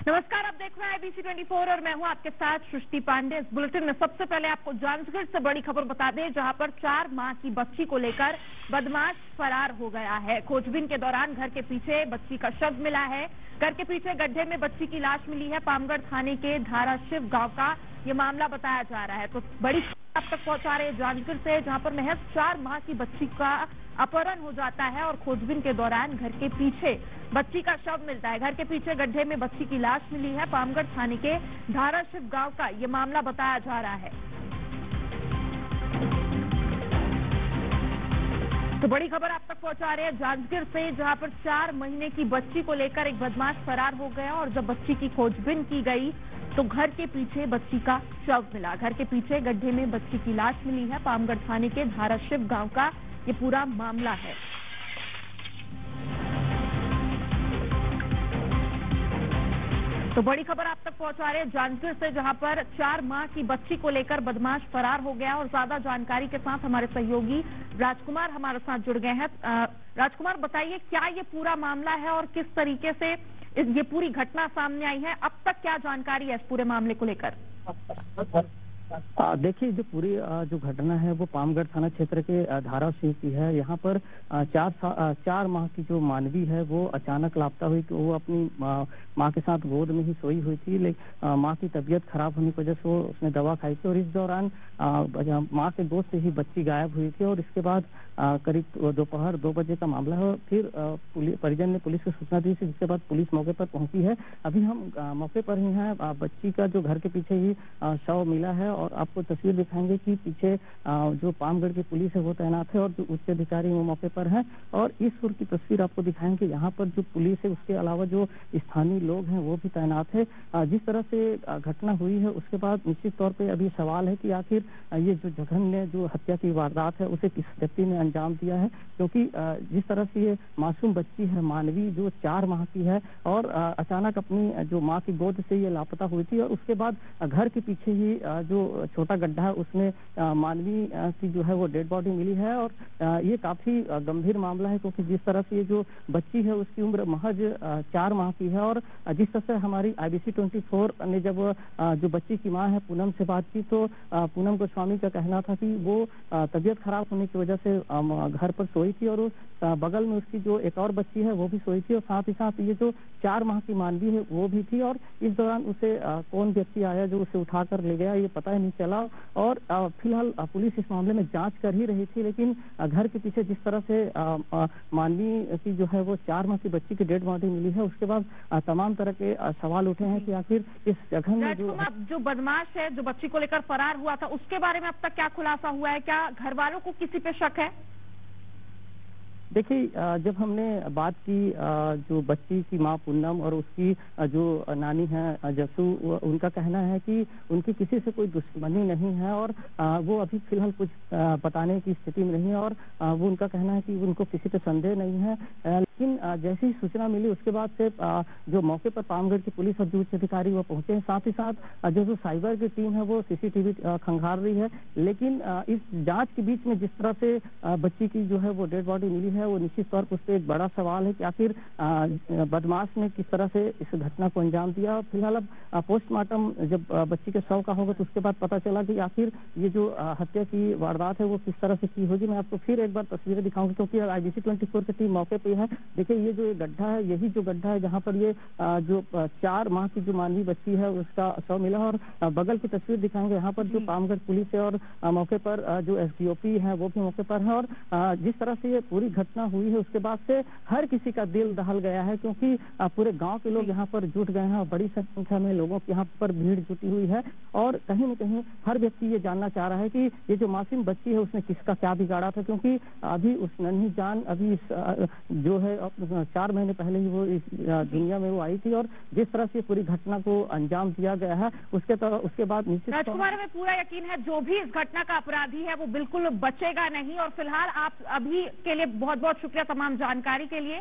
नमस्कार, आप देख रहे हैं IBC 24 और मैं हूं आपके साथ सृष्टि पांडे। इस बुलेटिन में सबसे पहले आपको जांजगीर से बड़ी खबर बता दें, जहां पर 4 माह की बच्ची को लेकर बदमाश फरार हो गया है। खोजबीन के दौरान घर के पीछे बच्ची का शव मिला है। घर के पीछे गड्ढे में बच्ची की लाश मिली है। पामगढ़ थाने के धाराशिव गांव का ये मामला बताया जा रहा है। तो बड़ी खबर अब तक पहुंचा रहे जांजगीर से, जहां पर महज 4 माह की बच्ची का अपहरण हो जाता है और खोजबीन के दौरान घर के पीछे बच्ची का शव मिलता है। घर के पीछे गड्ढे में बच्ची की लाश मिली है। पामगढ़ थाने के धाराशिव गांव का ये मामला बताया जा रहा है। तो बड़ी खबर आप तक पहुंचा रहे हैं जांजगीर से, जहां पर 4 महीने की बच्ची को लेकर एक बदमाश फरार हो गया और जब बच्ची की खोजबीन की गई तो घर के पीछे बच्ची का शव मिला। घर के पीछे गड्ढे में बच्ची की लाश मिली है। पामगढ़ थाने के धाराशिव गांव का ये पूरा मामला है। तो बड़ी खबर आप तक पहुंचा रहे हैं जांजगीर से, जहां पर 4 माह की बच्ची को लेकर बदमाश फरार हो गया और ज्यादा जानकारी के साथ हमारे सहयोगी राजकुमार हमारे साथ जुड़ गए हैं। राजकुमार, बताइए क्या ये पूरा मामला है और किस तरीके से ये पूरी घटना सामने आई है? अब तक क्या जानकारी है इस पूरे मामले को लेकर? देखिए, जो पूरी जो घटना है वो पामगढ़ थाना क्षेत्र के धाराशिव की है। यहाँ पर 4 माह की जो मानवी है वो अचानक लापता हुई कि वो अपनी माँ के साथ गोद में ही सोई हुई थी, लेकिन माँ की तबीयत खराब होने की वजह से वो उसने दवा खाई थी और इस दौरान माँ के गोद से ही बच्ची गायब हुई थी। और इसके बाद करीब दोपहर 2 बजे का मामला है। फिर परिजन ने पुलिस को सूचना दी, जिसके बाद पुलिस मौके पर पहुंची है। अभी हम मौके पर ही हैं। बच्ची का जो घर के पीछे ही शव मिला है और आपको तस्वीर दिखाएंगे कि पीछे जो पामगढ़ की पुलिस है वो तैनात है और जो उच्च अधिकारी वो मौके पर है। और इस ओर की तस्वीर आपको दिखाएंगे, यहाँ पर जो पुलिस है उसके अलावा जो स्थानीय लोग हैं वो भी तैनात है। जिस तरह से घटना हुई है उसके बाद निश्चित तौर पर अभी सवाल है कि आखिर ये जो जघन्य जो हत्या की वारदात है उसे किस व्यक्ति ने अंजाम दिया है, क्योंकि जिस तरह से ये मासूम बच्ची है मानवी जो 4 माह की है और अचानक अपनी जो माँ की गोद से ये लापता हुई थी और उसके बाद घर के पीछे ही जो छोटा गड्ढा है उसमें मानवी की जो है वो डेड बॉडी मिली है। और ये काफी गंभीर मामला है, क्योंकि जिस तरह से ये जो बच्ची है उसकी उम्र महज 4 माह की है। और जिस तरह से हमारी IBC 24 ने जब जो बच्ची की माँ है पूनम से बात की तो पूनम गोस्वामी का कहना था कि वो तबीयत खराब होने की वजह से घर पर सोई थी और बगल में उसकी जो एक और बच्ची है वो भी सोई थी और साथ ही साथ ये जो 4 माह की मानवी है वो भी थी। और इस दौरान उसे कौन व्यक्ति आया जो उसे उठाकर ले गया ये पता ही नहीं चला। और फिलहाल पुलिस इस मामले में जांच कर ही रही थी, लेकिन घर के पीछे जिस तरह से मानवी की जो है वो 4 माह की बच्ची की डेड बॉडी मिली है उसके बाद तमाम तरह के सवाल उठे हैं कि आखिर इस जगह में जो बदमाश है जो बच्ची को लेकर फरार हुआ था उसके बारे में अब तक क्या खुलासा हुआ है? क्या घर वालों को किसी पे शक है? देखिए, जब हमने बात की जो बच्ची की माँ पूनम और उसकी जो नानी है जसू, उनका कहना है कि उनकी किसी से कोई दुश्मनी नहीं है और वो अभी फिलहाल कुछ बताने की स्थिति में नहीं है। और वो उनका कहना है कि उनको किसी पे संदेह नहीं है। लेकिन जैसी ही सूचना मिली उसके बाद से जो मौके पर पामगढ़ की पुलिस और जो उच्च अधिकारी वो पहुंचे हैं, साथ ही साथ जो साइबर की टीम है वो CCTV खंगाल रही है। लेकिन इस जांच के बीच में जिस तरह से बच्ची की जो है वो डेड बॉडी मिली है वो निश्चित तौर पर उस पर एक बड़ा सवाल है कि आखिर बदमाश ने किस तरह से इस घटना को अंजाम दिया। फिलहाल अब पोस्टमार्टम जब बच्ची के शव का होगा तो उसके बाद पता चला कि आखिर ये जो हत्या की वारदात है वो किस तरह से की होगी। मैं आपको फिर एक बार तस्वीरें दिखाऊंगी, क्योंकि IBC 24 की टीम मौके पे है। देखिए, ये जो गड्ढा है यही जो गड्ढा है जहाँ पर ये जो 4 माह की जो मानवी बच्ची है उसका शव मिला। और बगल की तस्वीर दिखाएंगे, यहाँ पर जो पामगढ़ पुलिस है और मौके पर जो SDOP है वो भी मौके पर है। और जिस तरह से ये पूरी घटना हुई है उसके बाद से हर किसी का दिल दहल गया है, क्योंकि पूरे गांव के लोग यहाँ पर जुट गए हैं और बड़ी संख्या में लोगों की यहाँ पर भीड़ जुटी हुई है। और कहीं न कहीं हर व्यक्ति ये जानना चाह रहा है कि ये जो मासूम बच्ची है उसने किसका क्या बिगाड़ा था, क्योंकि अभी उस नन्ही जान अभी जो है 4 महीने पहले ही वो इस दुनिया में वो आई थी। और जिस तरह से पूरी घटना को अंजाम दिया गया है उसके बाद निश्चित राजकुमार में पूरा यकीन है जो भी इस घटना का अपराधी है वो बिल्कुल बचेगा नहीं। और फिलहाल आप अभी के लिए बहुत बहुत शुक्रिया तमाम जानकारी के लिए।